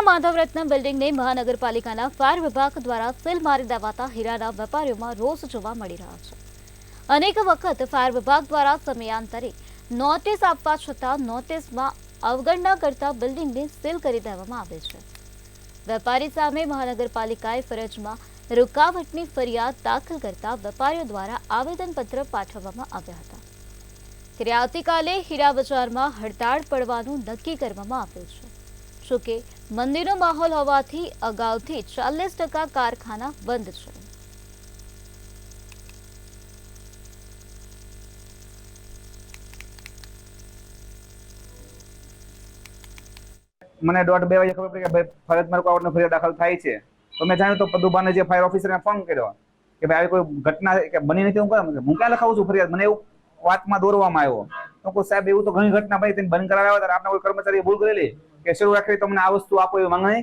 હીરા માધવરત્ન બિલ્ડિંગને મહાનગરપાલિકાના ફાયર વિભાગ દ્વારા સીલ મારી દેવાતા હીરાના વેપારીઓમાં રોષ જોવા મળી રહ્યો છે। અનેક વખત ફાયર વિભાગ દ્વારા સમયાંતરે નોટિસ આપવા છતાં નોટિસમાં અવગણના કરતા બિલ્ડિંગને સીલ કરી દેવામાં આવે છે। વેપારી સામે મહાનગરપાલિકાએ ફરજમાં રૂકાવટની ફરિયાદ દાખલ કરતા વેપારીઓ દ્વારા આવેદનપત્ર પાઠવવામાં આવ્યા હતા। ત્યારે આવતીકાલે હીરા બજારમાં હડતાળ પડવાનું નક્કી કરવામાં આવ્યું છે। જોકે મંદીનો માહોલ હોવાથી અગાઉથી 40% કારખાના બંધ છે। મને 1:30 વાગે ખબર પડી કે ભાઈ ફરજમાં રૂકાવટનો ફરિયાદ દાખલ થાય છે, તો મેં જાણ્યું તો પદુભાને જે ફાયર ઓફિસરને ફોન કર્યો કે ભાઈ આવી કોઈ ઘટના કે બની નથી, હું ક્યાં લખાવું છું ફરિયાદ, મને એવું વાતમાં દોરવામાં આવ્યો। તો કોઈ સાહેબ એવું તો ઘણી ઘટના ભાઈ તેને બંધ કરાવ્યા હતા, આપણા કોઈ કર્મચારીએ ભૂલ કરેલી કે શરૂ રાખી તમને આ વસ્તુ આપો એવી માંગણી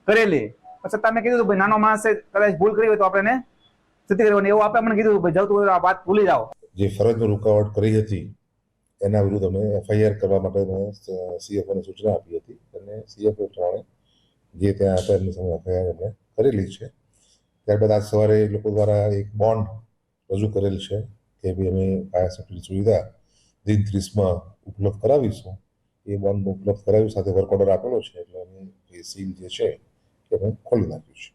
કરેલી, છતાં મેં કીધું ભાઈ નાનો માણસે કદાચ ભૂલ કરી હોય તો આપણે સ્થિતિ કરવાની, એવું આપણે મને કીધું ભાઈ જાવ આ વાત ભૂલી જાઓ। જે ફરજમાં રૂકાવટ કરી હતી એના વિરુદ્ધ અમે FIR કરવા માટે CFOને સૂચના આપી હતી અને CFO પ્રમાણે જે ત્યાં હતા એમની સામે FIR અમે કરેલી છે। ત્યારબાદ આજ સવારે લોકો દ્વારા એક બોન્ડ રજૂ કરેલ છે કે ભાઈ અમે ફાયર સેફ્ટીની સુવિધા દિન 30માં ઉપલબ્ધ કરાવીશું। એ બોન્ડ ઉપલબ્ધ કરાવ્યું સાથે વર્ક ઓર્ડર આપેલો છે, એટલે અમે એ સીલ જે છે એ અમે ખોલી નાખ્યું છે।